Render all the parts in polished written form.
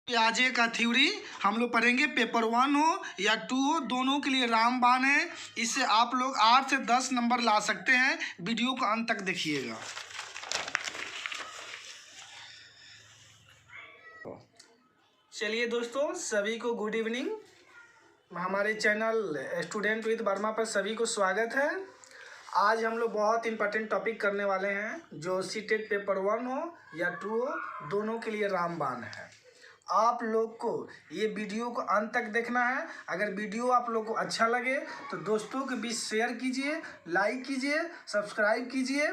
प्याजे का थ्योरी हम लोग पढ़ेंगे। पेपर 1 हो या 2 हो, दोनों के लिए रामबाण है। इससे आप लोग 8 से 10 नंबर ला सकते हैं। वीडियो को अंत तक देखिएगा। चलिए दोस्तों, सभी को गुड इवनिंग। हमारे चैनल स्टूडेंट विद वर्मा पर सभी को स्वागत है। आज हम लोग बहुत इंपॉर्टेंट टॉपिक करने वाले हैं, जो सीटेट पेपर 1 हो या 2 हो, दोनों के लिए रामबाण है। आप लोग को ये वीडियो को अंत तक देखना है। अगर वीडियो आप लोग को अच्छा लगे तो दोस्तों के बीच शेयर कीजिए, लाइक कीजिए, सब्सक्राइब कीजिए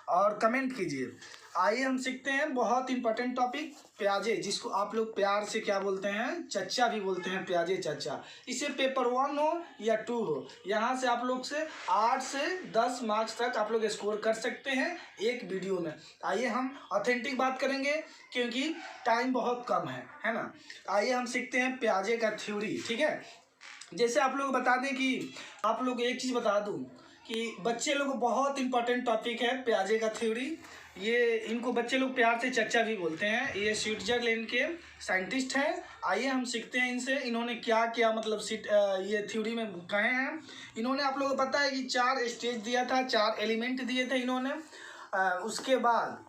और कमेंट कीजिए। आइए हम सीखते हैं बहुत इंपॉर्टेंट टॉपिक, प्याजे, जिसको आप लोग प्यार से क्या बोलते हैं, चच्चा भी बोलते हैं, प्याजे चच्चा। इसे पेपर 1 हो या 2 हो, यहाँ से आप लोग से 8 से 10 मार्क्स तक आप लोग स्कोर कर सकते हैं एक वीडियो में। आइए हम ऑथेंटिक बात करेंगे क्योंकि टाइम बहुत कम है ना। आइए हम सीखते हैं प्याजे का थ्योरी। ठीक है, जैसे आप लोग बता दें कि आप लोग एक चीज़ बता दूं कि बच्चे लोग बहुत इंपॉर्टेंट टॉपिक है प्याजे का थ्योरी। ये इनको बच्चे लोग प्यार से चच्चा भी बोलते हैं। ये स्विट्जरलैंड के साइंटिस्ट हैं। आइए हम सीखते हैं इनसे, इन्होंने क्या क्या मतलब ये थ्योरी में कहे हैं। इन्होंने, आप लोगों को पता है कि 4 स्टेज दिया था, 4 एलिमेंट दिए थे इन्होंने। उसके बाद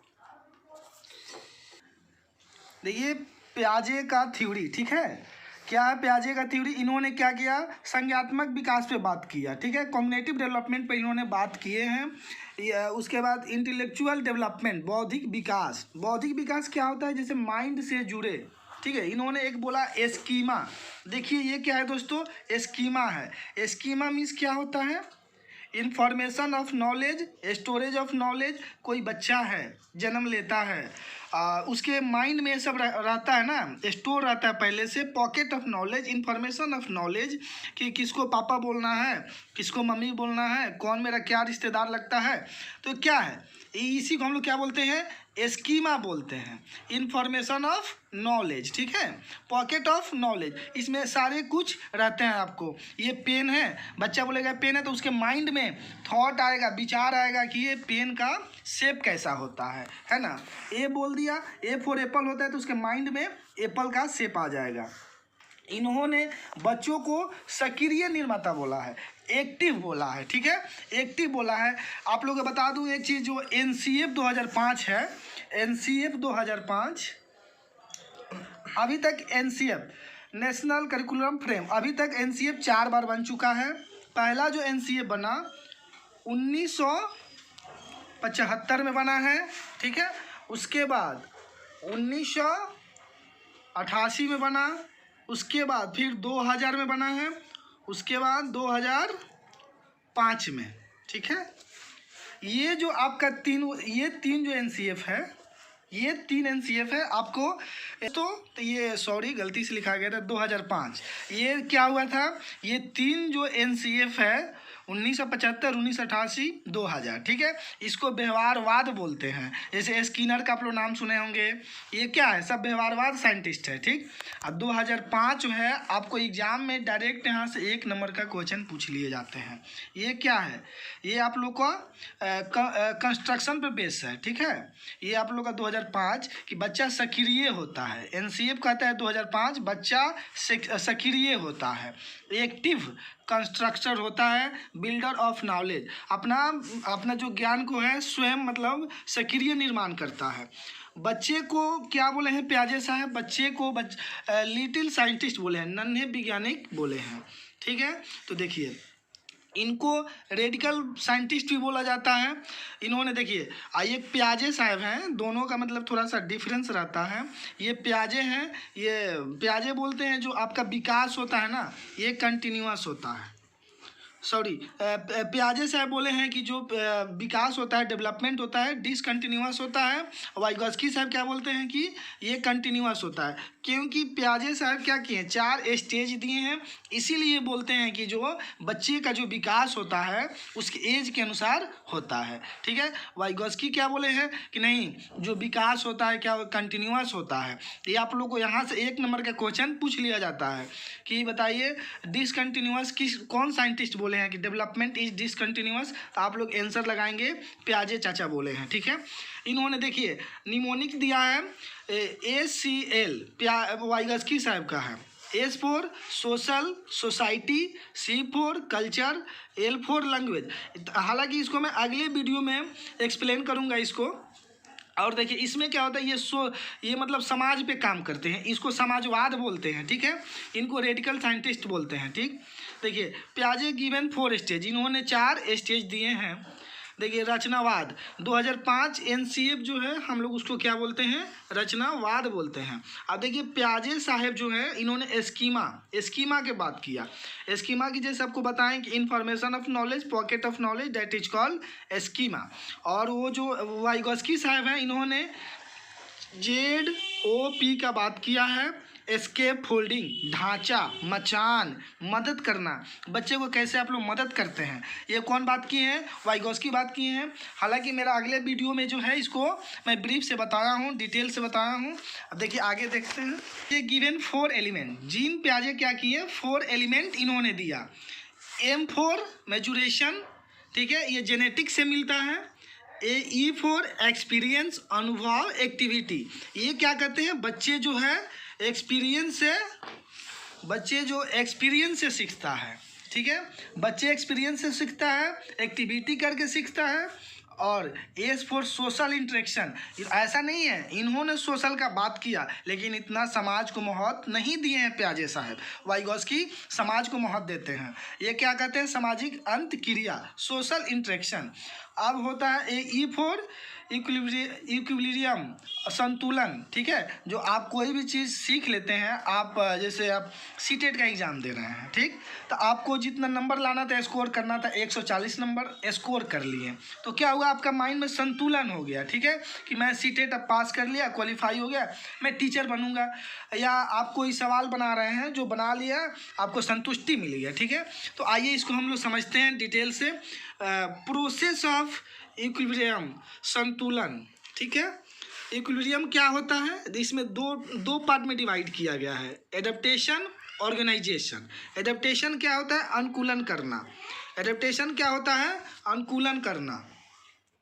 देखिए प्याजे का थ्योरी, ठीक है, क्या है प्याजे का थ्योरी। इन्होंने क्या किया, संज्ञात्मक विकास पे बात किया, ठीक है, कॉग्निटिव डेवलपमेंट पे इन्होंने बात किए हैं। उसके बाद इंटेलेक्चुअल डेवलपमेंट, बौद्धिक विकास। बौद्धिक विकास क्या होता है, जैसे माइंड से जुड़े, ठीक है। इन्होंने एक बोला एस्कीमा। देखिए ये क्या है दोस्तों, एस्कीमा है। एस्कीमा मीन्स क्या होता है, information of knowledge, storage of knowledge. कोई बच्चा है, जन्म लेता है, उसके माइंड में सब रहता है ना, स्टोर रहता है पहले से। Pocket of knowledge, information of knowledge, कि किसको पापा बोलना है, किसको मम्मी बोलना है, कौन मेरा क्या रिश्तेदार लगता है। तो क्या है, इसी को हम लोग क्या बोलते हैं, एस्कीमा बोलते हैं। इंफॉर्मेशन ऑफ नॉलेज, ठीक है, पॉकेट ऑफ नॉलेज, इसमें सारे कुछ रहते हैं आपको। ये पेन है, बच्चा बोलेगा पेन है तो उसके माइंड में थॉट आएगा, विचार आएगा कि ये पेन का शेप कैसा होता है ना। ए बोल दिया, ए फॉर एप्पल होता है तो उसके माइंड में एप्पल का शेप आ जाएगा। इन्होंने बच्चों को सक्रिय निर्माता बोला है, एक्टिव बोला है, ठीक है, एक्टिव बोला है। आप लोगों को बता दूं एक चीज़, जो NCF 2005 है, NCF 2005, अभी तक NCF नेशनल करिकुलम फ्रेम, अभी तक NCF 4 बार बन चुका है। पहला जो NCF बना 1975 में बना है, ठीक है। उसके बाद 1988 में बना, उसके बाद फिर 2000 में बना है, उसके बाद 2005 में, ठीक है। ये जो आपका ये तीन जो NCF है, ये 3 NCF है आपको। तो ये सॉरी गलती से लिखा गया था 2005। ये क्या हुआ था, ये 3 जो NCF है 1975, 1988, 2000, ठीक है। इसको व्यवहारवाद बोलते हैं। जैसे स्किनर का आप लोग नाम सुने होंगे, ये क्या है, सब व्यवहारवाद साइंटिस्ट है, ठीक। अब 2005 जो है, आपको एग्जाम में डायरेक्ट यहाँ से 1 नंबर का क्वेश्चन पूछ लिए जाते हैं। ये क्या है, ये आप लोग का कंस्ट्रक्शन पे बेस है, ठीक है। ये आप लोग का 2005 कि बच्चा सक्रिय होता है। NCF कहता है 2005 बच्चा सक्रिय होता है, एक्टिव कंस्ट्रक्टर होता है, बिल्डर ऑफ नॉलेज, अपना जो ज्ञान को है स्वयं मतलब सक्रिय निर्माण करता है। बच्चे को क्या बोले हैं प्याजे साहब, बच्चे को लिटिल साइंटिस्ट बोले हैं, नन्हे वैज्ञानिक बोले हैं, ठीक है। तो देखिए इनको रेडिकल साइंटिस्ट भी बोला जाता है। इन्होंने देखिए ये प्याजे साहब हैं, दोनों का मतलब थोड़ा सा डिफरेंस रहता है। ये प्याजे हैं, ये प्याजे बोलते हैं जो आपका विकास होता है ना, ये कंटिन्यूअस होता है। सॉरी, प्याजे साहब बोले हैं कि जो विकास होता है, डेवलपमेंट होता है, डिसकंटिन्यूअस होता है। वाइगॉस्की साहब क्या बोलते हैं कि ये कंटिन्यूअस होता है। क्योंकि प्याजे साहब क्या किए हैं, 4 स्टेज दिए हैं, इसीलिए बोलते हैं कि जो बच्चे का जो विकास होता है उसके एज के अनुसार होता है, ठीक है। वाइगॉस्की क्या बोले हैं कि नहीं, जो विकास होता है क्या कंटिन्यूअस होता है। ये आप लोग को यहाँ से 1 नंबर का क्वेश्चन पूछ लिया जाता है कि बताइए डिसकंटिन्यूअस कौन साइंटिस्ट बोले बोले हैं कि डेवलपमेंट इज डिसकंटिन्यूअस, तो आप लोग आंसर लगाएंगे प्याजे चाचा बोले हैं, ठीक है। इन्होंने देखिए निमोनिक दिया है ACL, वाइगस्की साहब का है। S for social society, C for culture, L for language. हालांकि इसको मैं अगले वीडियो में एक्सप्लेन करूंगा इसको। और देखिए इसमें क्या होता है, ये मतलब समाज पे काम करते हैं, इसको समाजवाद बोलते हैं, ठीक है। इनको रेडिकल साइंटिस्ट बोलते हैं, ठीक। देखिए प्याजे गिवन 4 स्टेज, इन्होंने 4 स्टेज दिए हैं। देखिए रचनावाद 2005 NCF जो है हम लोग उसको क्या बोलते हैं, रचनावाद बोलते हैं। अब देखिए प्याजे साहब जो है इन्होंने स्कीमा के बात किया। स्कीमा की जैसे आपको बताएं कि information of knowledge, pocket of knowledge, that is called schema. और वो जो वाइगोस्की साहब हैं इन्होंने ZOP का बात किया है। एस्केप फोल्डिंग, ढांचा, मचान, मदद करना, बच्चे को कैसे आप लोग मदद करते हैं, ये कौन बात किए हैं, वाइगोस्की बात किए हैं। हालांकि मेरा अगले वीडियो में जो है इसको मैं ब्रीफ से बताया हूँ, डिटेल से बताया हूँ। अब देखिए आगे देखते हैं। ये गिवन 4 एलिमेंट, जीन प्याजे क्या किए, 4 एलिमेंट इन्होंने दिया। M फॉर मैचुरेशन, ठीक है, ये जेनेटिक से मिलता है। E फॉर एक्सपीरियंस, अनुभव, एक्टिविटी, ये क्या कहते हैं, बच्चे जो है एक्सपीरियंस से सीखता है, ठीक है, बच्चे एक्सपीरियंस से सीखता है, एक्टिविटी करके सीखता है। और एस फॉर सोशल इंटरेक्शन, ऐसा नहीं है इन्होंने सोशल का बात किया लेकिन इतना समाज को महत्व नहीं दिए हैं प्याजे साहब। वाइगोस्की समाज को महत्व देते हैं, ये क्या कहते हैं, सामाजिक अंत क्रिया, सोशल इंटरेक्शन। अब होता है ई फॉर इक्विलिब्रियम, संतुलन, ठीक है। जो आप कोई भी चीज़ सीख लेते हैं, आप जैसे आप सीटेट का एग्ज़ाम दे रहे हैं, ठीक, तो आपको जितना नंबर लाना था, स्कोर करना था, 140 नंबर स्कोर कर लिए, तो क्या हुआ, आपका माइंड में संतुलन हो गया, ठीक है, कि मैं सीटेट अब पास कर लिया, क्वालिफाई हो गया, मैं टीचर बनूंगा। या आप कोई सवाल बना रहे हैं, जो बना लिया आपको संतुष्टि मिली है, ठीक है। तो आइए इसको हम लोग समझते हैं डिटेल से। प्रोसेस ऑफ इक्विलिब्रियम, संतुलन, ठीक है। इक्विलिब्रियम क्या होता है, इसमें दो पार्ट में डिवाइड किया गया है, एडेप्टेशन, ऑर्गेनाइजेशन। एडेप्टेशन क्या होता है, अनुकूलन करना। एडेप्टेशन क्या होता है, अनुकूलन करना।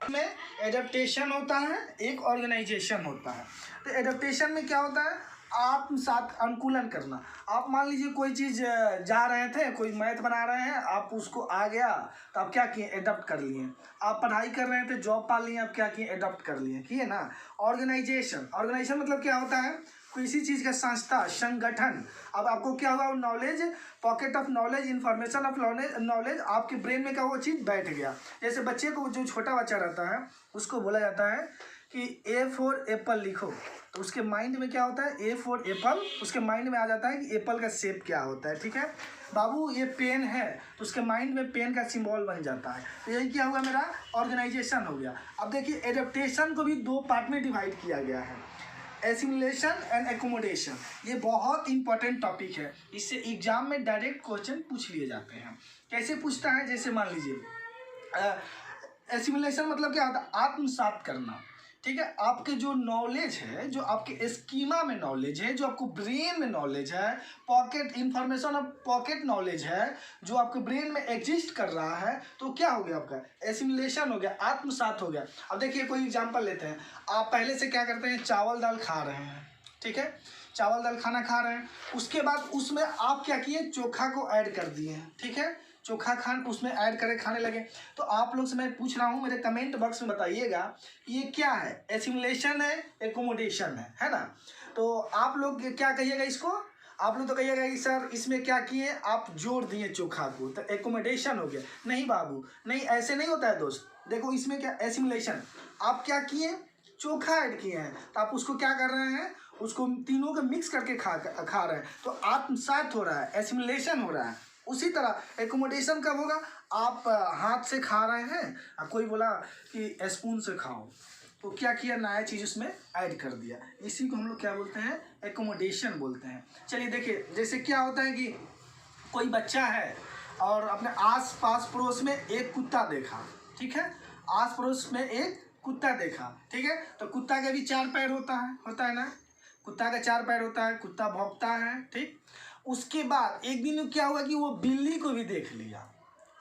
में एडेप्टेशन होता है, एक ऑर्गेनाइजेशन होता है। तो एडेप्टेशन में क्या होता है, आत्मसात, अनुकूलन करना। आप मान लीजिए कोई चीज़ जा रहे थे, कोई मैथ बना रहे हैं, आप उसको आ गया तो आप क्या किए, एडप्ट कर लिए। आप पढ़ाई कर रहे थे, जॉब पा लिए, आप क्या किए, एडप्ट कर लिए, किए ना। ऑर्गेनाइजेशन, ऑर्गेनाइजेशन मतलब क्या होता है, किसी चीज़ का संस्था, संगठन। अब आपको क्या हुआ, knowledge, pocket of knowledge, information of knowledge आपके ब्रेन में क्या वो चीज़ बैठ गया। जैसे बच्चे को, जो छोटा बच्चा रहता है उसको बोला जाता है कि A फॉर एप्पल लिखो, तो उसके माइंड में क्या होता है, A फॉर एप्पल, उसके माइंड में आ जाता है कि एप्पल का शेप क्या होता है, ठीक है। बाबू ये पेन है, तो उसके माइंड में पेन का सिंबल बन जाता है। तो यही क्या हुआ, मेरा ऑर्गेनाइजेशन हो गया। अब देखिए एडेप्टेशन को भी 2 पार्ट में डिवाइड किया गया है, एसिमुलेशन एंड एकोमोडेशन। ये बहुत इंपॉर्टेंट टॉपिक है, इससे एग्जाम में डायरेक्ट क्वेश्चन पूछ लिए जाते हैं। कैसे पूछता है, जैसे मान लीजिए एसिमुलेशन मतलब क्या होता है, आत्मसात करना, ठीक है। आपके जो नॉलेज है, जो आपके स्कीमा में नॉलेज है, जो आपको ब्रेन में नॉलेज है, pocket information of pocket knowledge है, जो आपके ब्रेन में एग्जिस्ट कर रहा है, तो क्या हो गया, आपका एसिमुलेशन हो गया, आत्मसात हो गया। अब देखिए कोई एग्जांपल लेते हैं, आप पहले से क्या करते हैं, चावल दाल खा रहे हैं, ठीक है, चावल दाल खाना खा रहे हैं, उसके बाद उसमें आप क्या किए, चोखा को ऐड कर दिए, ठीक है, चोखा खान उसमें ऐड करके खाने लगे। तो आप लोग से मैं पूछ रहा हूँ, मेरे कमेंट बॉक्स में बताइएगा ये क्या है, एसिमुलेशन है, एकोमोडेशन है ना। तो आप लोग क्या कहिएगा इसको, आप लोग तो कहिएगा कि सर इसमें क्या किए, आप जोड़ दिए चोखा को, तो एकोमोडेशन हो गया। नहीं बाबू, नहीं, ऐसे नहीं होता है दोस्त। देखो इसमें क्या, एसिमुलेशन, आप क्या किए, चोखा ऐड किए हैं, तो आप उसको क्या कर रहे हैं, उसको तीनों को मिक्स करके खा रहे हैं, तो आत्मसात हो रहा है, एसिमुलेशन हो रहा है। उसी तरह एकोमोडेशन कब होगा, आप हाथ से खा रहे हैं, कोई बोला कि स्पून से खाओ, तो क्या किया, नया चीज़ उसमें ऐड कर दिया, इसी को हम लोग क्या बोलते हैं, एकोमोडेशन बोलते हैं। चलिए देखिए, जैसे क्या होता है कि कोई बच्चा है और अपने आस पास पड़ोस में एक कुत्ता देखा, ठीक है, आस पड़ोस में एक कुत्ता देखा, ठीक है, तो कुत्ता का भी 4 पैर होता है ना, कुत्ता का 4 पैर होता है, कुत्ता भौंकता है, ठीक। उसके बाद एक दिन क्या हुआ कि वो बिल्ली को भी देख लिया,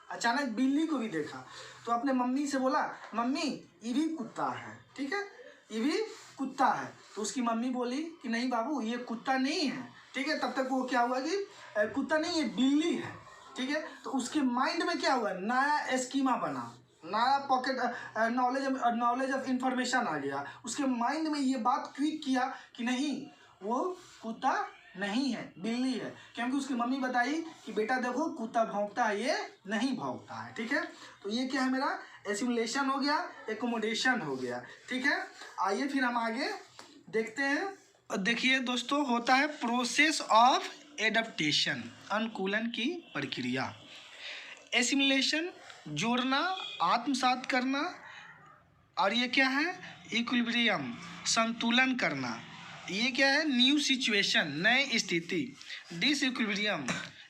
अचानक बिल्ली को भी देखा तो अपने मम्मी से बोला, मम्मी ये भी कुत्ता है, ठीक है, ये भी कुत्ता है। तो उसकी मम्मी बोली कि नहीं बाबू ये कुत्ता नहीं है, ठीक है। तब तक वो क्या हुआ कि कुत्ता नहीं ये बिल्ली है, ठीक है। तो उसके माइंड में क्या हुआ, नया स्कीमा बना, नया पॉकेट नॉलेज ऑफ इंफॉर्मेशन आ गया उसके माइंड में। ये बात क्लिक किया कि नहीं वो कुत्ता नहीं है, बिल्ली है, क्योंकि उसकी मम्मी बताई कि बेटा देखो कुत्ता भौंकता है, ये नहीं भौंकता है, ठीक है। तो ये क्या है, मेरा एसिमुलेशन हो गया, एकोमोडेशन हो गया, ठीक है। आइए फिर हम आगे देखते हैं। देखिए दोस्तों, होता है प्रोसेस ऑफ एडप्टेशन, अनुकूलन की प्रक्रिया। एसिमुलेशन जोड़ना, आत्मसात करना, और ये क्या है, इक्विलिब्रियम, संतुलन करना। ये क्या है, न्यू सिचुएशन, नई स्थिति। Disequilibrium,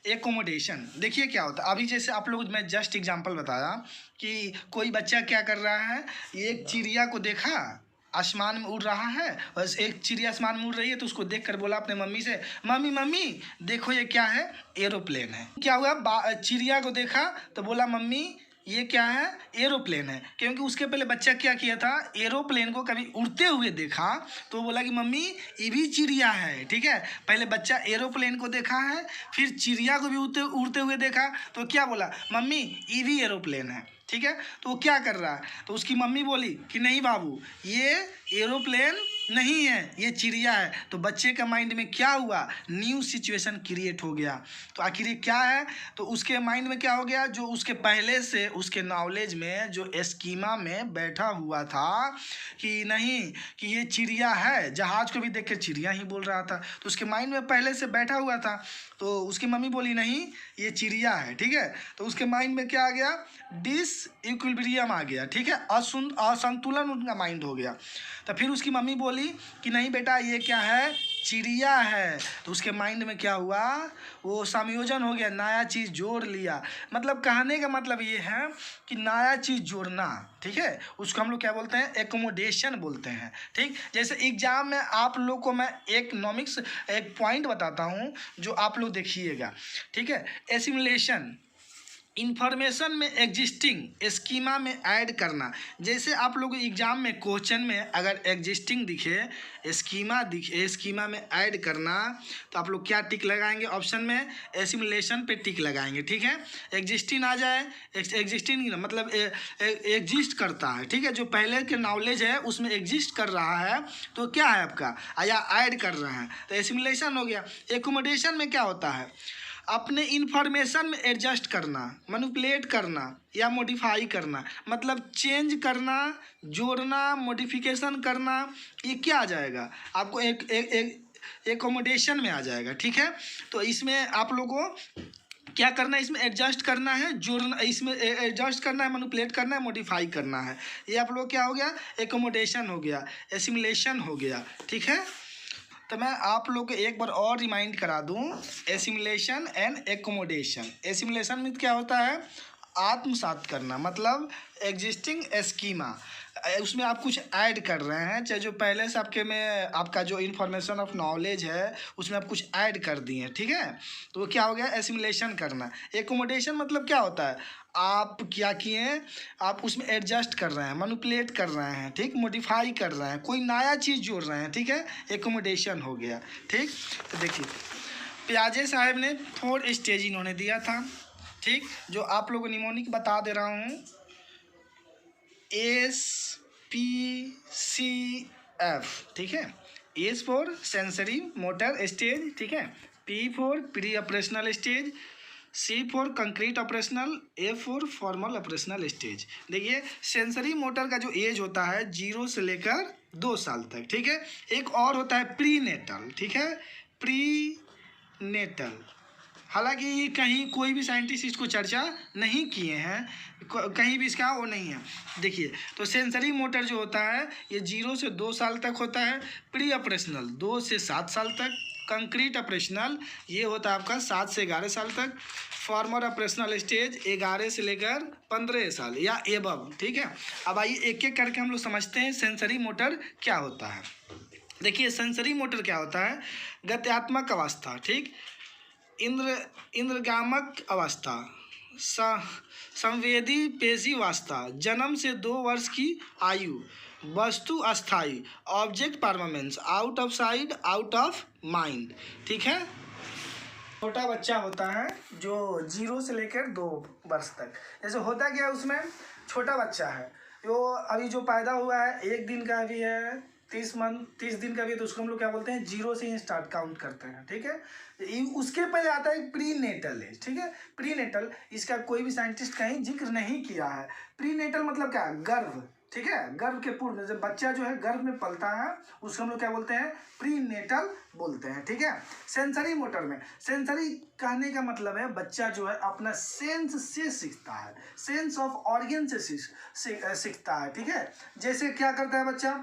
accommodation. देखिए क्या होता है, अभी जैसे आप लोग, मैं जस्ट एग्जांपल बताया कि कोई बच्चा क्या कर रहा है, एक चिड़िया को देखा आसमान में उड़ रहा है, और एक चिड़िया आसमान में उड़ रही है, तो उसको देख कर बोला अपने मम्मी से, मम्मी मम्मी देखो ये क्या है, एरोप्लेन है। क्या हुआ, चिड़िया को देखा तो बोला मम्मी ये क्या है, एरोप्लेन है, क्योंकि उसके पहले बच्चा क्या किया था, एरोप्लेन को कभी उड़ते हुए देखा तो बोला कि मम्मी ये भी चिड़िया है, ठीक है। पहले बच्चा एरोप्लेन को देखा है, फिर चिड़िया को भी उड़ते हुए देखा, तो क्या बोला, मम्मी ये भी एरोप्लेन है, ठीक है। तो वो क्या कर रहा है, तो उसकी मम्मी बोली कि नहीं बाबू ये एरोप्लेन नहीं है, ये चिड़िया है। तो बच्चे का माइंड में क्या हुआ, न्यू सिचुएशन क्रिएट हो गया। तो आखिर ये क्या है, तो उसके माइंड में क्या हो गया, जो उसके पहले से उसके नॉलेज में जो स्कीमा में बैठा हुआ था कि नहीं कि ये चिड़िया है, जहाज को भी देख के चिड़िया ही बोल रहा था, तो उसके माइंड में पहले से बैठा हुआ था। तो उसकी मम्मी बोली नहीं ये चिड़िया है, ठीक है। तो उसके माइंड में क्या आ गया, डिसइक्विलिब्रियम आ गया, ठीक है, असंतुलन उनका माइंड हो गया। तो फिर उसकी मम्मी बोली कि नहीं बेटा ये क्या है, चिड़िया है। तो उसके माइंड में क्या हुआ, वो समायोजन हो गया, नया चीज़ जोड़ लिया। मतलब कहने का मतलब ये है कि नया चीज़ जोड़ना, ठीक है, उसको हम लोग क्या बोलते हैं, एकोमोडेशन बोलते हैं, ठीक। जैसे एग्जाम में आप लोग को मैं इकोनॉमिक्स एक पॉइंट बताता हूँ जो आप लोग देखिएगा, ठीक है। एसिमुलेशन, इंफॉर्मेशन में एग्जिस्टिंग स्कीमा में ऐड करना। जैसे आप लोग एग्जाम में क्वेश्चन में अगर एग्जिस्टिंग दिखे, स्कीमा में ऐड करना, तो आप लोग क्या टिक लगाएंगे, ऑप्शन में एसिमुलेशन पे टिक लगाएंगे, ठीक है। एग्जिस्टिंग आ जाए, एग्जिस्टिंग मतलब एग्जिस्ट करता है, ठीक है, जो पहले के नॉलेज है उसमें एग्जिस्ट कर रहा है, तो क्या है आपका, या ऐड कर रहे हैं, तो एसिमुलेशन हो गया। एकोमोडेशन में क्या होता है, अपने इन्फॉर्मेशन में एडजस्ट करना, मैनिपुलेट करना या मॉडिफाई करना, मतलब चेंज करना, जोड़ना, मॉडिफिकेशन करना, ये क्या आ जाएगा आपको, एक एकोमोडेशन में आ जाएगा, ठीक है। तो इसमें आप लोगों को क्या करना है, इसमें एडजस्ट करना है, जोड़ना, इसमें एडजस्ट करना है, मैनिपुलेट करना है, मॉडिफाई करना है। ये आप लोग क्या हो गया, एकोमोडेशन हो गया, एसिमुलेशन हो गया, ठीक है। तो मैं आप लोग को एक बार और रिमाइंड करा दूं, एसिमुलेशन एंड एकोमोडेशन। एसिमुलेशन में क्या होता है, आत्मसात करना, मतलब एग्जिस्टिंग स्कीमा, उसमें आप कुछ ऐड कर रहे हैं, चाहे जो पहले से आपके में आपका जो इन्फॉर्मेशन ऑफ नॉलेज है उसमें आप कुछ ऐड कर दिए, ठीक है। तो वो क्या हो गया, एसिमुलेशन करना। एकोमोडेशन मतलब क्या होता है, आप क्या किए, आप उसमें एडजस्ट कर रहे हैं, मैनिपुलेट कर रहे हैं, ठीक, मॉडिफाई कर रहे हैं, कोई नया चीज़ जोड़ रहे हैं, ठीक है, एकोमोडेशन हो गया, ठीक। तो देखिए पियाजे साहब ने 4 स्टेज इन्होंने दिया था, ठीक, जो आप लोगों को निमोनिक बता दे रहा हूँ, SPCF, ठीक है। S for sensory motor stage, ठीक है, P for pre operational stage, C for concrete operational, A for formal operational stage. देखिए सेंसरी मोटर का जो एज होता है 0 से लेकर 2 साल तक, ठीक है। एक और होता है प्री नेटल, ठीक है, प्री नेटल। हालांकि ये कहीं कोई भी साइंटिस्ट इसको चर्चा नहीं किए हैं, कहीं भी इसका वो नहीं है। देखिए तो सेंसरी मोटर जो होता है ये 0 से 2 साल तक होता है, प्री ऑपरेशनल 2 से 7 साल तक, कंक्रीट ऑपरेशनल ये होता है आपका 7 से 11 साल तक, फॉर्मल ऑपरेशनल स्टेज 11 से लेकर 15 साल या एबव, ठीक है। अब आइए एक एक करके हम लोग समझते हैं सेंसरी मोटर क्या होता है। देखिए सेंसरी मोटर क्या होता है, गत्यात्मक अवस्था, ठीक, इंद्रगामक अवस्था, संवेदी पेशीवास्ता, जन्म से 2 वर्ष की आयु, वस्तु अस्थाई, object permanence, out of sight out of mind. ठीक है, छोटा बच्चा होता है जो 0 से लेकर 2 वर्ष तक। जैसे होता क्या है, उसमें छोटा बच्चा है जो अभी जो पैदा हुआ है 1 दिन का भी है, 30 दिन का भी है, तो उसको हम लोग क्या बोलते हैं, 0 से ही स्टार्ट काउंट करते हैं। ठीक है, उसके पहले आता है प्री नेटल एज। ठीक है, प्री नेटल, इसका कोई भी साइंटिस्ट कहीं जिक्र नहीं किया है। प्री नेटल मतलब क्या, गर्भ। ठीक है, गर्भ के पूर्व में जब बच्चा जो है गर्भ में पलता है उसको हम लोग क्या बोलते हैं, प्री नेटल बोलते हैं। ठीक है, सेंसरी मोटर में, सेंसरी कहने का मतलब है बच्चा जो है अपना सेंस से सीखता है, सेंस ऑफ ऑर्गन से सीखता है। ठीक है, जैसे क्या करता है बच्चा,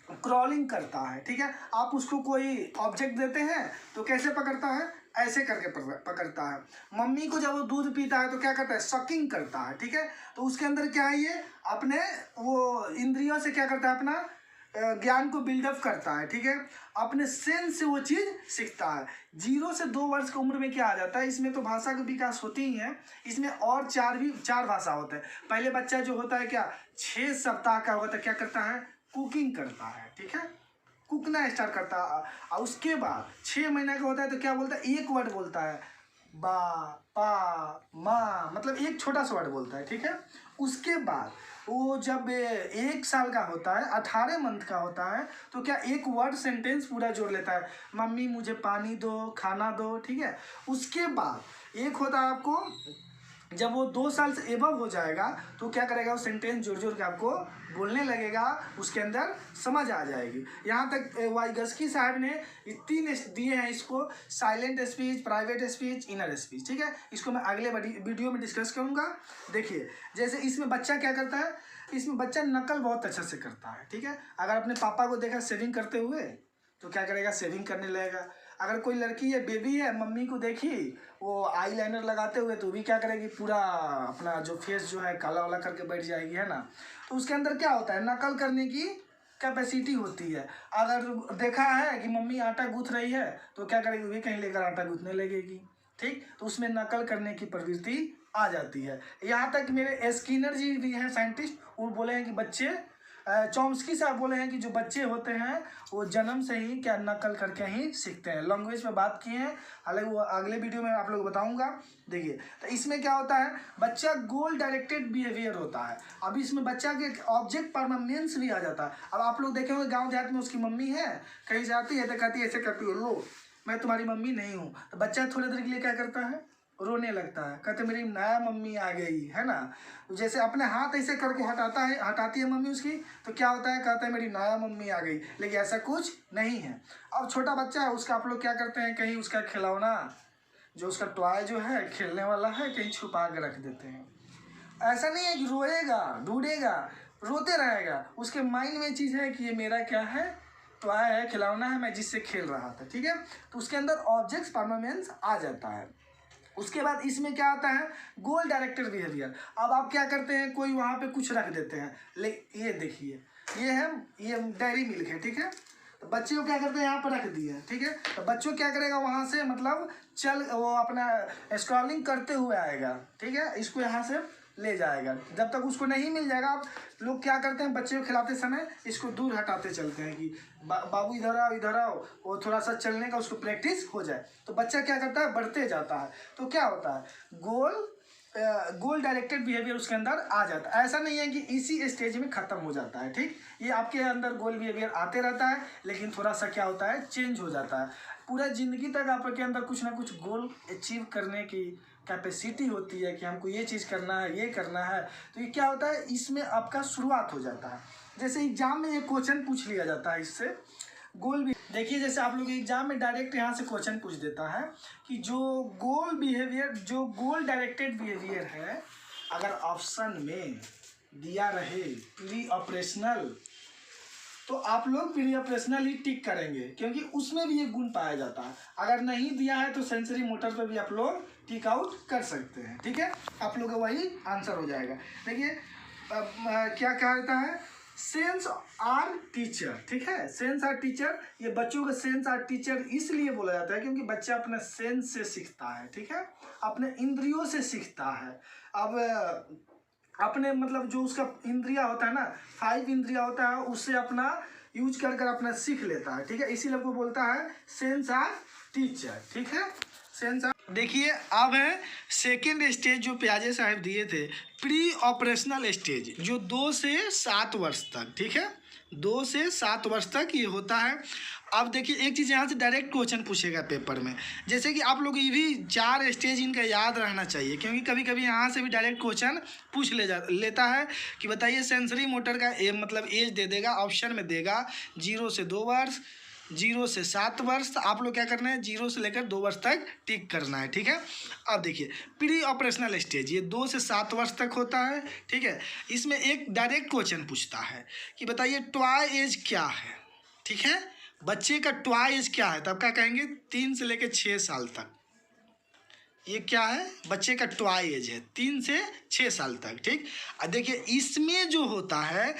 क्रॉलिंग करता है। ठीक है, आप उसको कोई ऑब्जेक्ट देते हैं तो कैसे पकड़ता है, ऐसे करके पकड़ता है। मम्मी को जब वो दूध पीता है तो क्या करता है, सकिंग करता है। ठीक है, तो उसके अंदर क्या है, ये अपने वो इंद्रियों से क्या करता है, अपना ज्ञान को बिल्डअप करता है। ठीक है, अपने सेंस से वो चीज़ सीखता है। 0 से 2 वर्ष की उम्र में क्या आ जाता है, इसमें तो भाषा का विकास होती ही है, इसमें और 4 भाषा होते हैं। पहले बच्चा जो होता है क्या 6 सप्ताह का होता है, क्या करता है, कुकिंग करता है। ठीक है, कुकना स्टार्ट करता है। और उसके बाद 6 महीने का होता है तो क्या बोलता है, एक वर्ड बोलता है, बा, पा, माँ, मतलब एक छोटा सा वर्ड बोलता है। ठीक है, उसके बाद वो जब 1 साल का होता है, 18 मंथ का होता है, तो क्या एक वर्ड सेंटेंस पूरा जोड़ लेता है, मम्मी मुझे पानी दो, खाना दो। ठीक है, उसके बाद एक होता है आपको, जब वो 2 साल से एबव हो जाएगा तो क्या करेगा, वो सेंटेंस जोड़ जोड़ के आपको बोलने लगेगा, उसके अंदर समझ आ जाएगी। यहाँ तक वाइगस्की साहब ने 3 दिए हैं इसको, silent speech, private speech, inner speech. ठीक है, इसको मैं अगले वीडियो में डिस्कस करूँगा। देखिए, जैसे इसमें बच्चा क्या करता है, इसमें बच्चा नकल बहुत अच्छे से करता है। ठीक है, अगर अपने पापा को देखा सेविंग करते हुए तो क्या करेगा, सेविंग करने लगेगा। अगर कोई लड़की है, बेबी है, मम्मी को देखी वो आईलाइनर लगाते हुए तो भी क्या करेगी, पूरा अपना जो फेस जो है काला वाला करके बैठ जाएगी, है ना। तो उसके अंदर क्या होता है, नकल करने की कैपेसिटी होती है। अगर देखा है कि मम्मी आटा गूँथ रही है तो क्या करेगी, भी कहीं लेकर आटा गूँथने लगेगी। ठीक, तो उसमें नकल करने की प्रवृत्ति आ जाती है। यहाँ तक मेरे स्किनर जी भी हैं साइंटिस्ट, वो बोले हैं कि बच्चे, चॉम्स्की साहब बोले हैं कि जो बच्चे होते हैं वो जन्म से ही क्या नकल करके ही सीखते हैं। लैंग्वेज में बात किए हैं, हालांकि वो अगले वीडियो में आप लोग बताऊंगा। देखिए, तो इसमें क्या होता है, बच्चा गोल डायरेक्टेड बिहेवियर होता है। अब इसमें बच्चा के ऑब्जेक्ट परमानेंस भी आ जाता है। अब आप लोग देखे होंगे गाँव देहात में उसकी मम्मी है, कहीं जाती है तो कहती है, ऐसे करती हो, लो मैं तुम्हारी मम्मी नहीं हूँ, तो बच्चा थोड़ी देर के लिए क्या करता है, रोने लगता है, कहते मेरी नया मम्मी आ गई, है ना। जैसे अपने हाथ ऐसे करके हटाती है मम्मी उसकी, तो क्या होता है, कहता है मेरी नया मम्मी आ गई, लेकिन ऐसा कुछ नहीं है। अब छोटा बच्चा है, उसका आप लोग क्या करते हैं, कहीं उसका खिलौना जो उसका टॉय जो है खेलने वाला है कहीं छुपा के रख देते हैं। ऐसा नहीं है कि रोएगा, ढूंढेगा, रोते रहेगा, उसके माइंड में चीज़ है कि ये मेरा क्या है, टॉय है, खिलौना है, मैं जिससे खेल रहा था। ठीक है, तो उसके अंदर ऑब्जेक्ट्स परमानेंस आ जाता है। उसके बाद इसमें क्या आता है, गोल डायरेक्टेड बिहेवियर। अब आप क्या करते हैं, कोई वहाँ पे कुछ रख देते हैं, ये देखिए, ये है, ये डेयरी मिल्क है। ठीक है, तो बच्चे को क्या करते हैं, यहाँ पर रख दिए। ठीक है, तो बच्चों क्या करेगा, वहाँ से मतलब वो अपना स्क्रॉलिंग करते हुए आएगा। ठीक है, इसको यहाँ से ले जाएगा, जब तक उसको नहीं मिल जाएगा। आप लोग क्या करते हैं, बच्चे को खिलाते समय इसको दूर हटाते चलते हैं कि बाबू इधर आओ, वो थोड़ा सा चलने का उसको प्रैक्टिस हो जाए। तो बच्चा क्या करता है, बढ़ते जाता है, तो क्या होता है, गोल डायरेक्टेड बिहेवियर उसके अंदर आ जाता है। ऐसा नहीं है कि इसी स्टेज में ख़त्म हो जाता है। ठीक, ये आपके अंदर गोल बिहेवियर आते रहता है, लेकिन थोड़ा सा क्या होता है, चेंज हो जाता है। पूरा ज़िंदगी तक आपके अंदर कुछ ना कुछ गोल अचीव करने की कैपेसिटी होती है कि हमको ये चीज़ करना है, ये करना है। तो ये क्या होता है, इसमें आपका शुरुआत हो जाता है। जैसे एग्जाम में ये क्वेश्चन पूछ लिया जाता है, इससे गोल भी देखिए, जैसे आप लोग एग्जाम में डायरेक्ट यहाँ से क्वेश्चन पूछ देता है कि जो गोल डायरेक्टेड बिहेवियर है, अगर ऑप्शन में दिया रहे प्री ऑपरेशनल, तो आप लोग प्री ऑपरेशनल ही टिक करेंगे, क्योंकि उसमें भी ये गुण पाया जाता है। अगर नहीं दिया है तो सेंसरी मोटर पे भी आप लोग टिक आउट कर सकते हैं। ठीक है, आप लोग का वही आंसर हो जाएगा। देखिए क्या कहता है, सेंस आर टीचर, ठीक है, सेंस आर टीचर। ये बच्चों का सेंस आर टीचर इसलिए बोला जाता है क्योंकि बच्चा अपने सेंस से सीखता है, ठीक है, अपने इंद्रियों से सीखता है। अब अपने मतलब जो उसका इंद्रिया होता है ना, 5 इंद्रिया होता है, उससे अपना यूज कर कर अपना सीख लेता है, ठीक है, इसीलिए वो बोलता है सेंस आर टीचर, ठीक है, सेंस आर। देखिए अब है सेकेंड स्टेज जो प्याजे साहब दिए थे, प्री ऑपरेशनल स्टेज, जो 2 से 7 वर्ष तक, ठीक है, 2 से 7 वर्ष तक ये होता है। अब देखिए एक चीज़ यहाँ से डायरेक्ट क्वेश्चन पूछेगा पेपर में, जैसे कि आप लोग ये भी 4 स्टेज इनका याद रहना चाहिए, क्योंकि कभी कभी यहाँ से भी डायरेक्ट क्वेश्चन पूछ लेता है कि बताइए सेंसरी मोटर का मतलब एज दे देगा, ऑप्शन में देगा 0 से 2 वर्ष, 0 से 7 वर्ष। तो आप लोग क्या करना है, 0 से लेकर 2 वर्ष तक टिक करना है, ठीक है। अब देखिए प्री ऑपरेशनल स्टेज ये 2 से 7 वर्ष तक होता है, ठीक है। इसमें एक डायरेक्ट क्वेश्चन पूछता है कि बताइए टॉय एज क्या है, ठीक है, बच्चे का टॉय एज क्या है, तब क्या कहेंगे 3 से लेकर 6 साल तक। ये क्या है, बच्चे का टॉय एज है 3 से 6 साल तक, ठीक। अब देखिए इसमें जो होता है,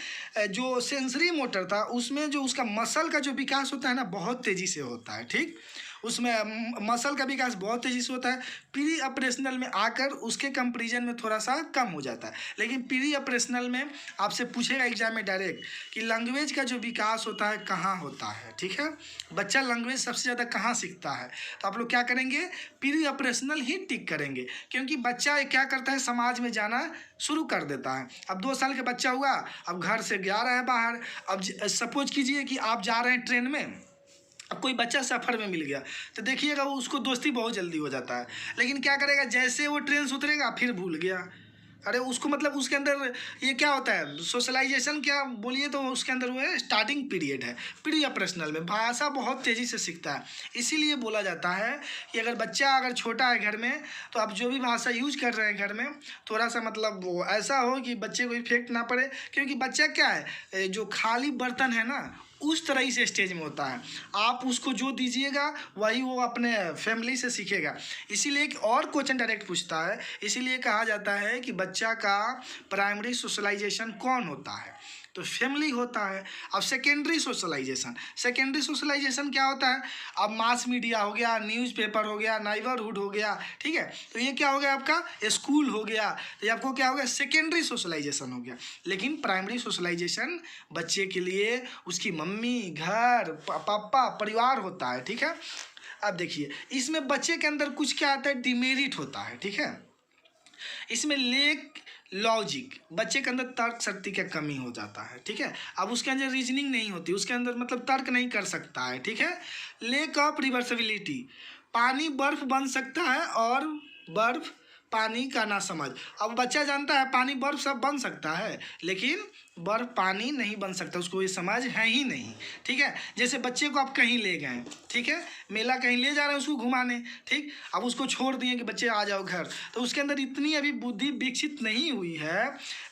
जो सेंसरी मोटर था उसमें जो उसका मसल का जो विकास होता है ना, बहुत तेज़ी से होता है, ठीक, उसमें मसल का विकास बहुत तेज़ी से होता है। प्री ऑपरेशनल में आकर उसके कंपैरिजन में थोड़ा सा कम हो जाता है, लेकिन प्री ऑपरेशनल में आपसे पूछेगा एग्जाम में डायरेक्ट कि लैंग्वेज का जो विकास होता है कहाँ होता है, ठीक है, बच्चा लैंग्वेज सबसे ज़्यादा कहाँ सीखता है। तो आप लोग क्या करेंगे, प्री ऑपरेशनल ही टिक करेंगे, क्योंकि बच्चा क्या करता है, समाज में जाना शुरू कर देता है। अब 2 साल का बच्चा हुआ, अब घर से गया रहा है बाहर, अब सपोज कीजिए कि आप जा रहे हैं ट्रेन में, अब कोई बच्चा सफ़र में मिल गया तो देखिएगा वो उसको दोस्ती बहुत जल्दी हो जाता है, लेकिन क्या करेगा, जैसे वो ट्रेन से उतरेगा फिर भूल गया। अरे उसको मतलब उसके अंदर ये क्या होता है, सोशलाइजेशन क्या बोलिए, तो उसके अंदर वो है स्टार्टिंग पीरियड है। प्री ऑपरेशनल में भाषा बहुत तेज़ी से सीखता है, इसीलिए बोला जाता है कि अगर बच्चा अगर छोटा है घर में, तो आप जो भी भाषा यूज कर रहे हैं घर में, थोड़ा सा मतलब वो ऐसा हो कि बच्चे को इफेक्ट ना पड़े, क्योंकि बच्चा क्या है, जो खाली बर्तन है ना, उस तरह से स्टेज में होता है। आप उसको जो दीजिएगा वही वो अपने फैमिली से सीखेगा। इसीलिए एक और क्वेश्चन डायरेक्ट पूछता है, इसीलिए कहा जाता है कि बच्चा का प्राइमरी सोशलाइजेशन कौन होता है, तो फैमिली होता है। अब सेकेंडरी सोशलाइजेशन क्या होता है, अब मास मीडिया हो गया, न्यूज़पेपर हो गया, नाइबरहुड हो गया, ठीक है, तो ये क्या हो गया आपका स्कूल हो गया, तो ये आपको क्या हो गया, सेकेंडरी सोशलाइजेशन हो गया। लेकिन प्राइमरी सोशलाइजेशन बच्चे के लिए उसकी मम्मी, घर, पापा, परिवार होता है, ठीक है। अब देखिए इसमें बच्चे के अंदर कुछ क्या आता है, डिमेरिट होता है, ठीक है, इसमें लेक लॉजिक, बच्चे के अंदर तर्क शक्ति का कमी हो जाता है, ठीक है। अब उसके अंदर रीजनिंग नहीं होती, उसके अंदर मतलब तर्क नहीं कर सकता है, ठीक है। लेक ऑफ रिवर्सिबिलिटी, पानी बर्फ बन सकता है और बर्फ पानी का ना समझ। अब बच्चा जानता है पानी बर्फ सब बन सकता है, लेकिन बर्फ पानी नहीं बन सकता, उसको ये समझ है ही नहीं, ठीक है। जैसे बच्चे को आप कहीं ले गए, ठीक है, मेला कहीं ले जा रहे हैं उसको घुमाने, ठीक, अब उसको छोड़ दिए कि बच्चे आ जाओ घर, तो उसके अंदर इतनी अभी बुद्धि विकसित नहीं हुई है,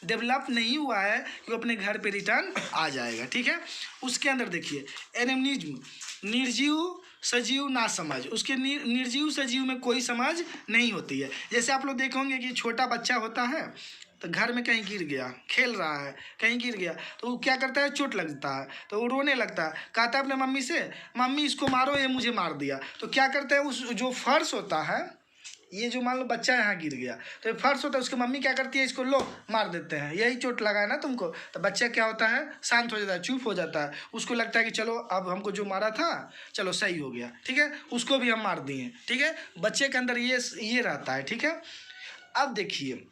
डेवलप नहीं हुआ है कि वो अपने घर पे रिटर्न आ जाएगा, ठीक है। उसके अंदर देखिए एनिमिज्म, निर्जीव सजीव ना समझ, उसके निर्जीव सजीव में कोई समझ नहीं होती है। जैसे आप लोग देखोगे कि छोटा बच्चा होता है तो घर में कहीं गिर गया, खेल रहा है, कहीं गिर गया तो वो क्या करता है, चोट लगता है तो वो रोने लगता है, कहता है अपने मम्मी से, मम्मी इसको मारो, ये मुझे मार दिया। तो क्या करता है, उस जो फर्श होता है, ये जो मान लो बच्चा यहाँ गिर गया तो ये फर्श होता है, उसकी मम्मी क्या करती है, इसको लो मार देते हैं, यही चोट लगा है ना तुमको। तो बच्चा क्या होता है, शांत हो जाता है, चुप हो जाता है, उसको लगता है कि चलो अब हमको जो मारा था चलो सही हो गया, ठीक है, उसको भी हम मार दिए, ठीक है। बच्चे के अंदर ये रहता है, ठीक है। अब देखिए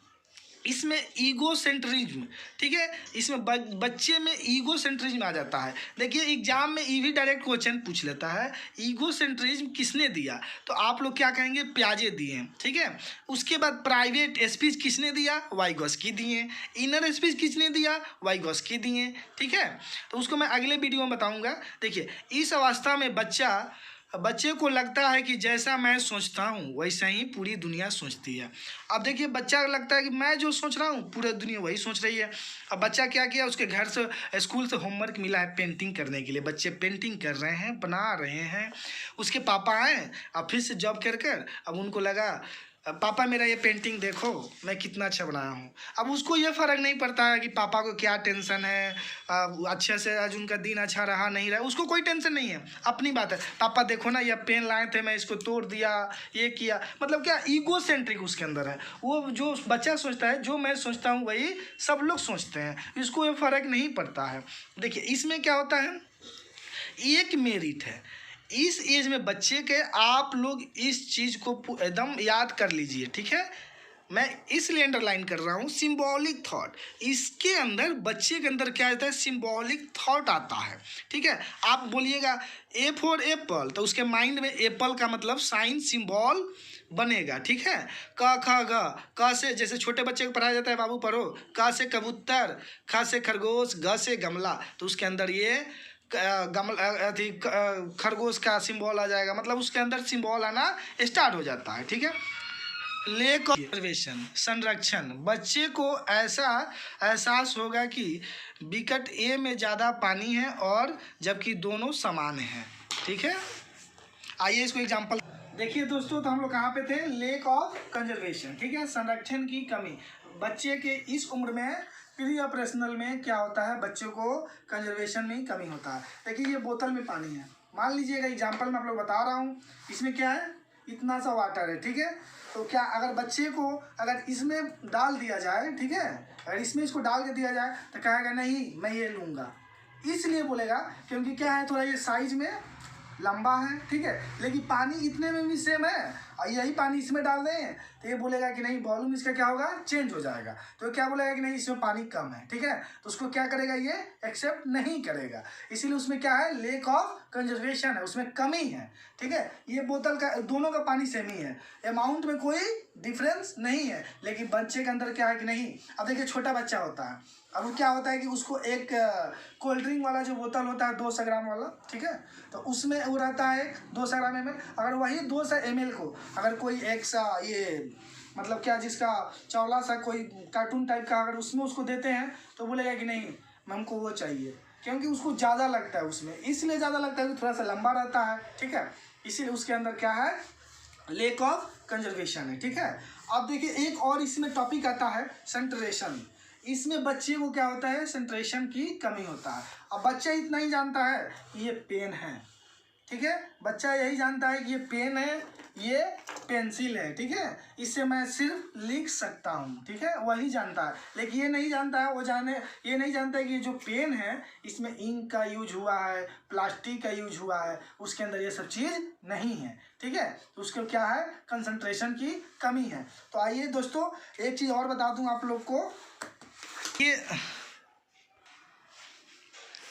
इसमें ईगो सेंट्रिज्म, ठीक है, इसमें बच्चे में ईगो सेंट्रिज्म आ जाता है। देखिए एग्जाम में ये भी डायरेक्ट क्वेश्चन पूछ लेता है, ईगो सेंट्रिज्म किसने दिया, तो आप लोग क्या कहेंगे, प्याजे दिए, ठीक है। उसके बाद प्राइवेट स्पीच किसने दिया, वाइगोस्की दिए। इनर स्पीच किसने दिया, वाइगोस्की दिए, ठीक है। तो उसको मैं अगले वीडियो में बताऊँगा। देखिए इस अवस्था में बच्चे को लगता है कि जैसा मैं सोचता हूँ वैसा ही पूरी दुनिया सोचती है। अब देखिए बच्चा लगता है कि मैं जो सोच रहा हूँ पूरी दुनिया वही सोच रही है। अब बच्चा क्या किया, उसके घर से स्कूल से होमवर्क मिला है पेंटिंग करने के लिए, बच्चे पेंटिंग कर रहे हैं, बना रहे हैं। उसके पापा आए अब फिर से जॉब कर अब उनको लगा पापा मेरा ये पेंटिंग देखो मैं कितना अच्छा बनाया हूँ। अब उसको ये फ़र्क नहीं पड़ता है कि पापा को क्या टेंशन है, अच्छे से आज उनका दिन अच्छा रहा नहीं रहा, उसको कोई टेंशन नहीं है। अपनी बात है, पापा देखो ना ये पेन लाए थे मैं इसको तोड़ दिया, ये किया, मतलब क्या ईगो सेंट्रिक उसके अंदर है। वो जो बच्चा सोचता है जो मैं सोचता हूँ वही सब लोग सोचते हैं, इसको ये फ़र्क नहीं पड़ता है। देखिए इसमें क्या होता है, एक मेरिट है इस एज में बच्चे के, आप लोग इस चीज़ को एकदम याद कर लीजिए, ठीक है। मैं इसलिए अंडरलाइन कर रहा हूँ सिंबॉलिक थॉट। इसके अंदर बच्चे के अंदर क्या आता है, सिंबॉलिक थॉट आता है, ठीक है। आप बोलिएगा ए फॉर एप्पल, तो उसके माइंड में एप्पल का मतलब साइन सिंबल बनेगा, ठीक है। क ख ग, क से जैसे छोटे बच्चे को पढ़ाया जाता है बाबू पढ़ो, क से कबूतर, ख से खरगोश, ग से गमला, तो उसके अंदर ये खरगोश का सिंबल आ जाएगा, मतलब उसके अंदर सिंबल आना स्टार्ट हो जाता है, ठीक है। लेक ऑफ कंजर्वेशन, संरक्षण, बच्चे को ऐसा एहसास होगा कि विकेट ए में ज़्यादा पानी है और जबकि दोनों समान हैं, ठीक है। आइए इसको एग्जांपल देखिए दोस्तों। तो हम लोग कहाँ पे थे, लेक ऑफ कंजर्वेशन, ठीक है, संरक्षण की कमी। बच्चे के इस उम्र में प्री ऑपरेशनल में क्या होता है, बच्चों को कंजर्वेशन में कमी होता है। देखिए ये बोतल में पानी है, मान लीजिएगा एग्जांपल में आप लोग बता रहा हूँ, इसमें क्या है, इतना सा वाटर है, ठीक है। तो क्या अगर बच्चे को अगर इसमें डाल दिया जाए, ठीक है, अगर इसमें इसको डाल के दिया जाए तो कहेगा नहीं मैं ये लूँगा, इसलिए बोलेगा क्योंकि क्या है, थोड़ा ये साइज में लंबा है, ठीक है, लेकिन पानी इतने में भी सेम है और यही पानी इसमें डाल दें तो ये बोलेगा कि नहीं वॉल्यूम इसका क्या होगा, चेंज हो जाएगा। तो क्या बोलेगा कि नहीं इसमें पानी कम है, ठीक है, तो उसको क्या करेगा, ये एक्सेप्ट नहीं करेगा। इसीलिए उसमें क्या है, लेक ऑफ कंजर्वेशन है, उसमें कमी है, ठीक है। ये बोतल का दोनों का पानी सेम ही है, अमाउंट में कोई डिफरेंस नहीं है, लेकिन बच्चे के अंदर क्या है कि नहीं। अब देखिए छोटा बच्चा होता है, अब वो क्या होता है कि उसको एक कोल्ड ड्रिंक वाला जो बोतल होता है 200 ग्राम वाला, ठीक है, तो उसमें वो रहता है 200 ग्राम ml। अगर वही 200 ml को अगर कोई एक सा ये मतलब क्या जिसका चौला सा कोई कार्टून टाइप का अगर उसमें उसको देते हैं तो बोलेगा कि नहीं हमको वो चाहिए, क्योंकि उसको ज़्यादा लगता है उसमें, इसलिए ज़्यादा लगता है कि थोड़ा सा लंबा रहता है, ठीक है, इसीलिए उसके अंदर क्या है, लेक ऑफ कंजर्वेशन है, ठीक है। अब देखिए एक और इसमें टॉपिक आता है सेंट्रेशन। इसमें बच्चे को क्या होता है, सेंट्रेशन की कमी होता है। अब बच्चा इतना ही जानता है कि ये पेन है, ठीक है, बच्चा यही जानता है कि ये पेन है, ये पेंसिल है, ठीक है, इससे मैं सिर्फ लिख सकता हूँ, ठीक है, वही जानता है। लेकिन ये नहीं जानता है, ये नहीं जानता है कि जो पेन है इसमें इंक का यूज हुआ है, प्लास्टिक का यूज हुआ है, उसके अंदर ये सब चीज़ नहीं है, ठीक है। तो उसके क्या है, कंसंट्रेशन की कमी है। तो आइए दोस्तों एक चीज़ और बता दूँ आप लोग को, ये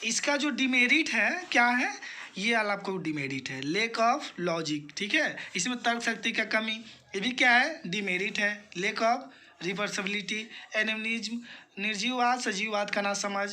इसका जो डिमेरिट है क्या है, ये वाला आपको डिमेरिट है, लेक ऑफ लॉजिक, ठीक है, इसमें तर्क शक्ति का कमी, ये भी क्या है, डिमेरिट है। लेक ऑफ रिवर्सिबिलिटी, एनिमिज्म, निर्जीववाद सजीववाद का ना समझ,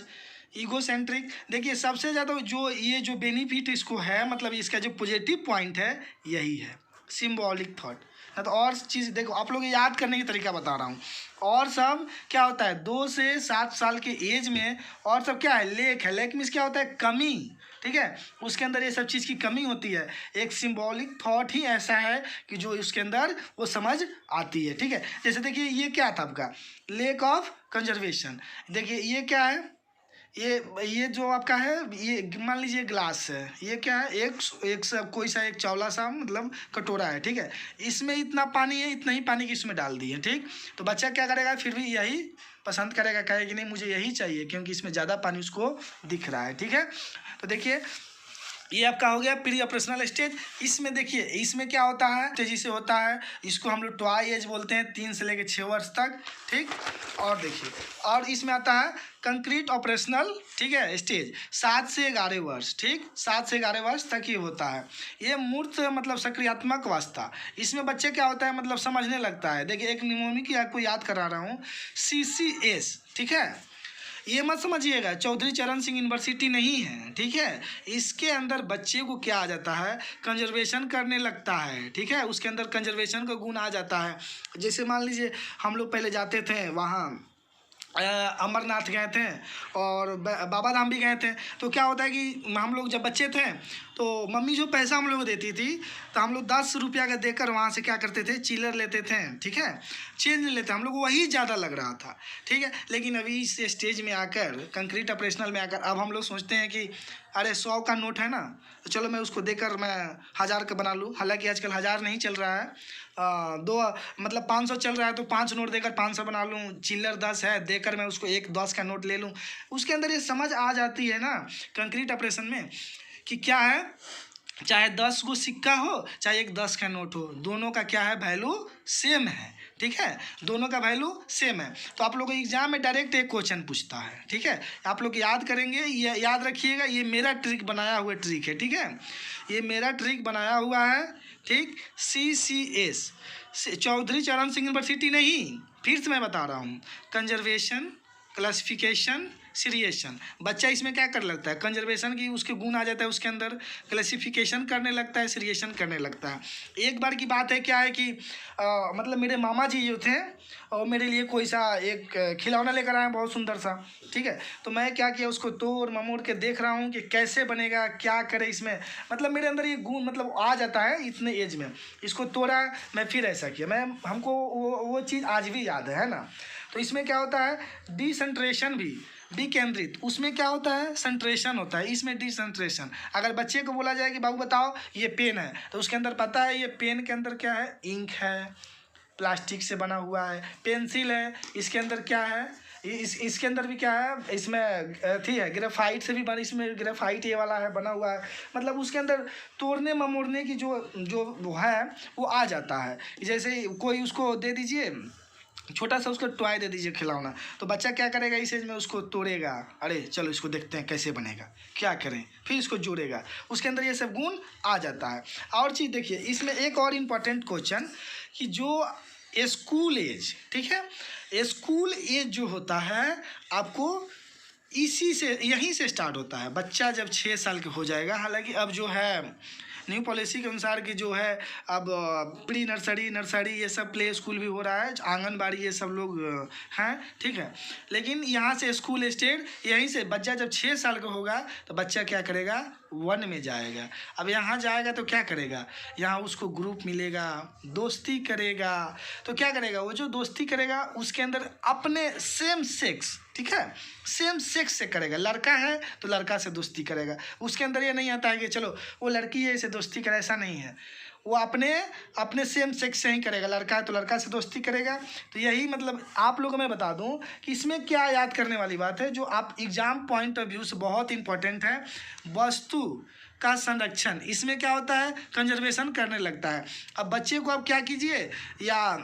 ईगोसेंट्रिक। देखिए सबसे ज़्यादा जो बेनिफिट इसको है, मतलब इसका जो पॉजिटिव पॉइंट है यही है, सिंबॉलिक थॉट। तो और चीज़ देखो आप लोग याद करने की तरीका बता रहा हूँ, और सब क्या होता है 2 से 7 साल के एज में, और सब क्या है, लेक है, लेक मीन्स क्या होता है, कमी, ठीक है, उसके अंदर ये सब चीज़ की कमी होती है। एक सिंबॉलिक थॉट ही ऐसा है कि जो उसके अंदर वो समझ आती है, ठीक है। जैसे देखिए ये क्या था आपका, लेक ऑफ कंजर्वेशन, देखिए ये क्या है, ये जो आपका है, ये मान लीजिए ग्लास है, ये क्या है, एक सा कोई सा एक चौला सा मतलब कटोरा है, ठीक है, इसमें इतना पानी है, इतना ही पानी की इसमें डाल दिए, ठीक। तो बच्चा क्या करेगा, फिर भी यही पसंद करेगा, कहेगा कि नहीं मुझे यही चाहिए क्योंकि इसमें ज़्यादा पानी उसको दिख रहा है, ठीक है। तो देखिए ये आपका हो गया प्री ऑपरेशनल स्टेज। इसमें देखिए इसमें क्या होता है, तेजी से होता है, इसको हम लोग ट्वाई एज बोलते हैं, 3 से लेकर 6 वर्ष तक, ठीक। और देखिए और इसमें आता है कंक्रीट ऑपरेशनल, ठीक है, स्टेज 7 से 11 वर्ष, ठीक, 7 से 11 वर्ष तक ये होता है। ये मूर्त मतलब सक्रियात्मक अवस्था, इसमें बच्चे क्या होता है मतलब समझने लगता है। देखिए एक निमोनिक आपको याद करा रहा हूँ, CCS, ठीक है, ये मत समझिएगा चौधरी चरण सिंह यूनिवर्सिटी नहीं है, ठीक है। इसके अंदर बच्चे को क्या आ जाता है, कंजर्वेशन करने लगता है, ठीक है, उसके अंदर कंजर्वेशन का गुण आ जाता है। जैसे मान लीजिए हम लोग पहले जाते थे वहाँ अमरनाथ गए थे और बाबा धाम भी गए थे, तो क्या होता है कि हम लोग जब बच्चे थे तो मम्मी जो पैसा हम लोग को देती थी, तो हम लोग 10 रुपया का देकर वहाँ से क्या करते थे, चिल्लर लेते थे, ठीक है, चेंज लेते, हम लोग को वही ज़्यादा लग रहा था, ठीक है। लेकिन अभी इस स्टेज में आकर, कंक्रीट ऑपरेशनल में आकर, अब हम लोग सोचते हैं कि अरे 100 का नोट है ना, तो चलो मैं उसको देकर मैं 1000 का बना लूँ। हालांकि आजकल 1000 नहीं चल रहा है, दो मतलब 500 चल रहा है, तो 5 नोट देकर 500 बना लूँ। चिल्लर 10 है, देकर मैं उसको एक 10 का नोट ले लूँ। उसके अंदर ये समझ आ जाती है ना कंक्रीट ऑपरेशन में कि क्या है, चाहे 10 गो सिक्का हो, चाहे एक 10 का नोट हो, दोनों का क्या है, वैल्यू सेम है, ठीक है, दोनों का वैल्यू सेम है। तो आप लोगों को एग्जाम में डायरेक्ट एक क्वेश्चन पूछता है, ठीक है, आप लोग याद करेंगे, ये याद रखिएगा, ये मेरा ट्रिक बनाया हुआ ट्रिक है, ठीक है, ये मेरा ट्रिक बनाया हुआ है, ठीक। CCS चौधरी चरण सिंह यूनिवर्सिटी नहीं, फिर से मैं बता रहा हूँ, कंजर्वेशन, क्लासिफिकेशन, सीरिएशन। बच्चा इसमें क्या कर लगता है, कंजर्वेशन की उसके गुण आ जाता है उसके अंदर, क्लासिफिकेशन करने लगता है, सीरिएशन करने लगता है। एक बार की बात है, क्या है कि मतलब मेरे मामा जी जो थे, और मेरे लिए कोई सा एक खिलौना लेकर आए बहुत सुंदर सा, ठीक है। तो मैं क्या किया, उसको तोड़ ममोड़ के देख रहा हूँ कि कैसे बनेगा, क्या करे इसमें, मतलब मेरे अंदर ये गुण मतलब आ जाता है इतने एज में। इसको तोड़ा, मैं फिर ऐसा किया, मैं हमको वो चीज़ आज भी याद है ना। तो इसमें क्या होता है, डिसेंट्रेशन भी, विकेंद्रित, उसमें क्या होता है, सेंट्रेशन होता है, इसमें डिसेंट्रेशन। अगर बच्चे को बोला जाए कि बाबू बताओ ये पेन है, तो उसके अंदर पता है ये पेन के अंदर क्या है, इंक है, प्लास्टिक से बना हुआ है। पेंसिल है, इसके अंदर क्या है, इसके अंदर भी क्या है, इसमें थी है ग्रेफाइट से भी बना, इसमें ग्रेफाइट ये वाला है बना हुआ है। मतलब उसके अंदर तोड़ने ममोड़ने की जो वो है वो आ जाता है। जैसे कोई उसको दे दीजिए छोटा सा, उसको टॉय दे दीजिए खिलौना, तो बच्चा क्या करेगा, इस एज में उसको तोड़ेगा, अरे चलो इसको देखते हैं कैसे बनेगा, क्या करें, फिर इसको जोड़ेगा, उसके अंदर ये सब गुण आ जाता है। और चीज़ देखिए, इसमें एक और इम्पॉर्टेंट क्वेश्चन कि जो स्कूल एज, ठीक है, स्कूल एज जो होता है आपको इसी से, यहीं से स्टार्ट होता है। बच्चा जब 6 साल के हो जाएगा, हालांकि अब जो है न्यू पॉलिसी के अनुसार कि जो है अब प्री नर्सरी, नर्सरी, ये सब प्ले स्कूल भी हो रहा है, आंगनबाड़ी ये सब लोग हैं, ठीक है। लेकिन यहाँ से स्कूल स्टेट, यहीं से बच्चा जब 6 साल का होगा तो बच्चा क्या करेगा, 1 में जाएगा। अब यहाँ जाएगा तो क्या करेगा, यहाँ उसको ग्रुप मिलेगा, दोस्ती करेगा। तो क्या करेगा, वो जो दोस्ती करेगा उसके अंदर अपने सेम सेक्स, ठीक है, सेम सेक्स से करेगा। लड़का है तो लड़का से दोस्ती करेगा, उसके अंदर ये नहीं आता है कि चलो वो लड़की है इसे दोस्ती करे, ऐसा नहीं है। वो अपने सेम सेक्स से ही करेगा, लड़का है तो लड़का से दोस्ती करेगा। तो यही मतलब आप लोगों को मैं बता दूं कि इसमें क्या याद करने वाली बात है, जो आप एग्जाम पॉइंट ऑफ व्यू से बहुत इंपॉर्टेंट है, वस्तु का संरक्षण। इसमें क्या होता है, कंजर्वेशन करने लगता है। अब बच्चे को आप क्या कीजिए, या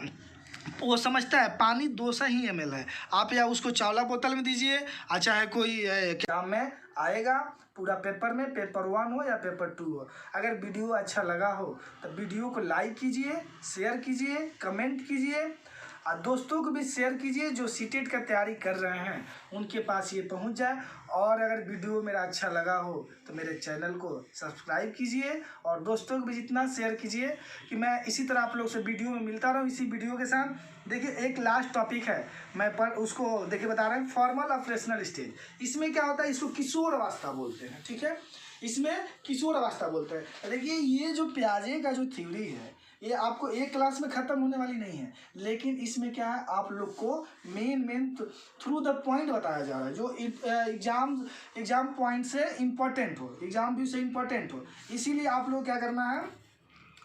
वो समझता है पानी 200 ही ml है, आप या उसको चावला बोतल में दीजिए, चाहे कोई क्या में आएगा पूरा पेपर में, पेपर 1 हो या पेपर 2 हो। अगर वीडियो अच्छा लगा हो तो वीडियो को लाइक कीजिए, शेयर कीजिए, कमेंट कीजिए, और दोस्तों को भी शेयर कीजिए जो सीटेट का तैयारी कर रहे हैं, उनके पास ये पहुंच जाए। और अगर वीडियो मेरा अच्छा लगा हो तो मेरे चैनल को सब्सक्राइब कीजिए, और दोस्तों को भी जितना शेयर कीजिए कि मैं इसी तरह आप लोग से वीडियो में मिलता रहूं इसी वीडियो के साथ। देखिए एक लास्ट टॉपिक है, मैं पर उसको देखिए बता रहे हैं, फॉर्मल ऑपरेशनल स्टेज। इसमें क्या होता है, इसको किशोर अवस्था बोलते हैं, ठीक है, इसमें किशोर अवस्था बोलते हैं। देखिए ये जो पियाजे का जो थ्योरी है, ये आपको एक क्लास में ख़त्म होने वाली नहीं है, लेकिन इसमें क्या है, आप लोग को मेन थ्रू द पॉइंट बताया जा रहा है, जो एग्जाम पॉइंट से इम्पोर्टेंट हो, एग्जाम व्यू से इम्पोर्टेंट हो। इसीलिए आप लोग क्या करना है,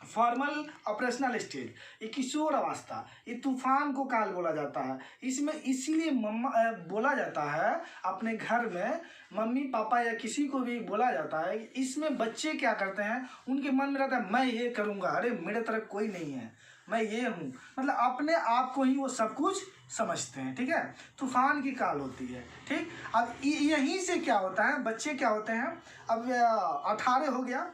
फॉर्मल ऑपरेशनल स्टेज, ये किशोर अवस्था, ये तूफान को काल बोला जाता है। इसमें इसीलिए बोला जाता है, अपने घर में मम्मी पापा या किसी को भी बोला जाता है, इसमें बच्चे क्या करते हैं, उनके मन में रहता है मैं ये करूँगा, अरे मेरे तरफ कोई नहीं है, मैं ये हूँ, मतलब अपने आप को ही वो सब कुछ समझते हैं, ठीक है। तूफान की काल होती है, ठीक। अब यहीं से क्या होता है, बच्चे क्या होते हैं, अब 18 हो गया,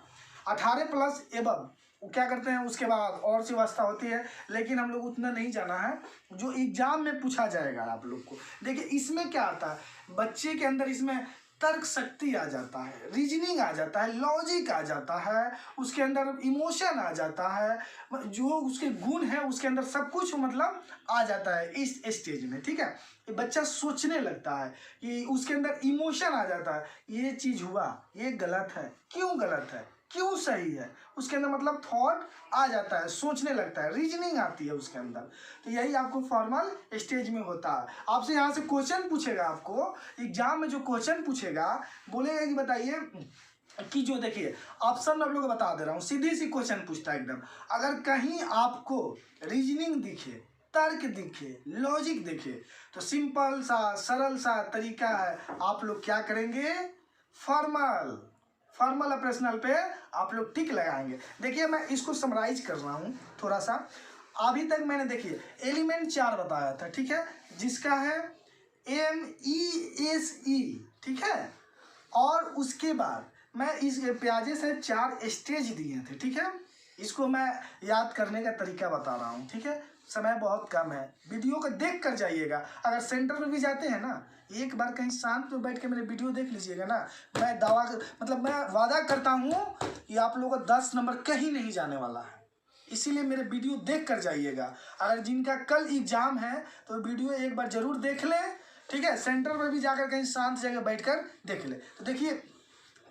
18+ वो क्या करते हैं, उसके बाद और सी व्यवस्था होती है, लेकिन हम लोग उतना नहीं जाना है, जो एग्जाम में पूछा जाएगा आप लोग को। देखिए इसमें क्या आता है, बच्चे के अंदर इसमें तर्क शक्ति आ जाता है, रीजनिंग आ जाता है, लॉजिक आ जाता है, उसके अंदर इमोशन आ जाता है, जो उसके गुण है उसके अंदर सब कुछ मतलब आ जाता है इस स्टेज में, ठीक है। बच्चा सोचने लगता है कि उसके अंदर इमोशन आ जाता है, ये चीज़ हुआ, ये गलत है, क्यों गलत है, क्यों सही है, उसके अंदर मतलब थॉट आ जाता है, सोचने लगता है, रीजनिंग आती है उसके अंदर। तो यही आपको फॉर्मल स्टेज में होता है। आपसे यहाँ से क्वेश्चन पूछेगा, आपको एग्जाम में जो क्वेश्चन पूछेगा, बोलेगा कि बताइए कि जो देखिए ऑप्शन मैं आप लोगों को बता दे रहा हूँ, सीधी सी क्वेश्चन पूछता है एकदम। अगर कहीं आपको रीजनिंग दिखे, तर्क दिखे, लॉजिक दिखे, तो सिंपल सा सरल सा तरीका है, आप लोग क्या करेंगे, फॉर्मल ऑपरेशनल पे आप लोग टिक लगाएंगे। देखिए मैं इसको समराइज कर रहा हूँ थोड़ा सा। अभी तक मैंने देखिए एलिमेंट 4 बताया था, ठीक है, जिसका है MESE, ठीक है। और उसके बाद मैं इस प्याजे से 4 स्टेज दिए थे, ठीक है। इसको मैं याद करने का तरीका बता रहा हूँ, ठीक है। समय बहुत कम है, वीडियो को देख कर जाइएगा। अगर सेंटर में भी जाते हैं ना, एक बार कहीं शांत में बैठ के मेरे वीडियो देख लीजिएगा ना, मैं दावा मतलब मैं वादा करता हूँ कि आप लोगों का 10 नंबर कहीं नहीं जाने वाला है। इसीलिए मेरे वीडियो देख कर जाइएगा। अगर जिनका कल एग्जाम है तो वीडियो एक बार जरूर देख लें, ठीक है। सेंटर में भी जाकर कहीं शांत जगह बैठकर देख ले। तो देखिए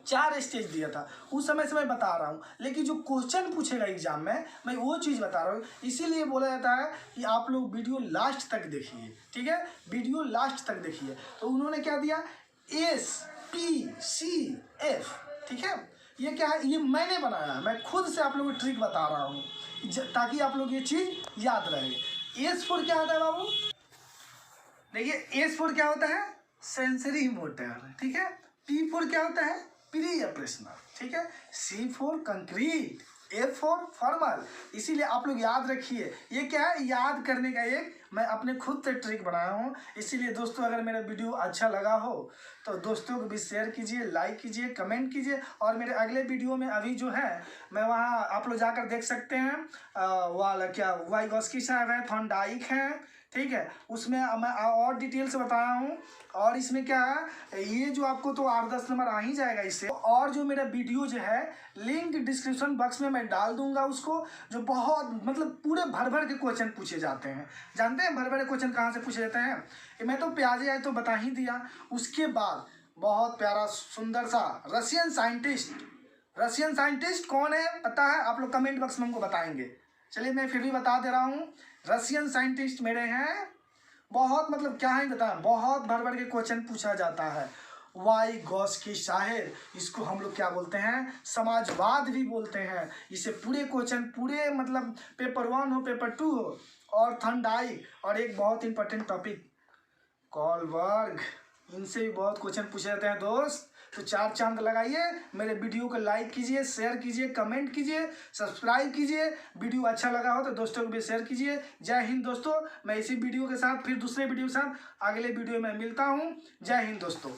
4 स्टेज दिया था, उस समय से मैं बता रहा हूँ, लेकिन जो क्वेश्चन पूछेगा एग्जाम में मैं वो चीज़ बता रहा हूँ। इसीलिए बोला जाता है कि आप लोग वीडियो लास्ट तक देखिए, ठीक है, वीडियो लास्ट तक देखिए। तो उन्होंने क्या दिया, SPCF, ठीक है। ये क्या है, ये मैंने बनाया, मैं खुद से आप लोगों को ट्रिक बता रहा हूँ ताकि आप लोग ये चीज़ याद रहे। S फोर क्या होता है बाबू, देखिए S फोर क्या होता है, सेंसरी मोटर, ठीक है। P फोर क्या होता है, प्री ऑपरेशनल, ठीक है। C four concrete, F four formal. इसीलिए आप लोग याद रखिए, ये क्या है, याद करने का एक मैं अपने खुद से ट्रिक बनाया हूँ। इसीलिए दोस्तों अगर मेरा वीडियो अच्छा लगा हो तो दोस्तों को भी शेयर कीजिए, लाइक कीजिए, कमेंट कीजिए। और मेरे अगले वीडियो में अभी जो है मैं वहाँ आप लोग जाकर देख सकते हैं, वाला क्या वाइगॉस्की साहब है, थॉर्नडाइक है, ठीक है। उसमें मैं और डिटेल से बताया हूँ। और इसमें क्या है, ये जो आपको तो 8-10 नंबर आ ही जाएगा इससे। और जो मेरा वीडियो जो है लिंक डिस्क्रिप्शन बॉक्स में मैं डाल दूंगा उसको, जो बहुत मतलब पूरे भर भर के क्वेश्चन पूछे जाते हैं। जानते हैं भर भर के क्वेश्चन कहाँ से पूछे जाते हैं, मैं तो प्याजे आए तो बता ही दिया। उसके बाद बहुत प्यारा सुंदर सा रशियन साइंटिस्ट कौन है पता है, आप लोग कमेंट बॉक्स में हमको बताएंगे। चलिए मैं फिर भी बता दे रहा हूँ, रशियन साइंटिस्ट मेरे हैं, बहुत मतलब क्या है बताएं, बहुत भर भर के क्वेश्चन पूछा जाता है। वाइगॉस्की शायर, इसको हम लोग क्या बोलते हैं, समाजवाद भी बोलते हैं। इसे पूरे क्वेश्चन पूरे मतलब पेपर 1 हो, पेपर 2 हो, और थॉर्नडाइक, और एक बहुत इंपॉर्टेंट टॉपिक कॉलबर्ग, इनसे भी बहुत क्वेश्चन पूछे जाते हैं दोस्त। तो 4 चांद लगाइए, मेरे वीडियो को लाइक कीजिए, शेयर कीजिए, कमेंट कीजिए, सब्सक्राइब कीजिए। वीडियो अच्छा लगा हो तो दोस्तों को भी शेयर कीजिए। जय हिंद दोस्तों। मैं इसी वीडियो के साथ फिर दूसरे वीडियो के साथ अगले वीडियो में मिलता हूँ। जय हिंद दोस्तों।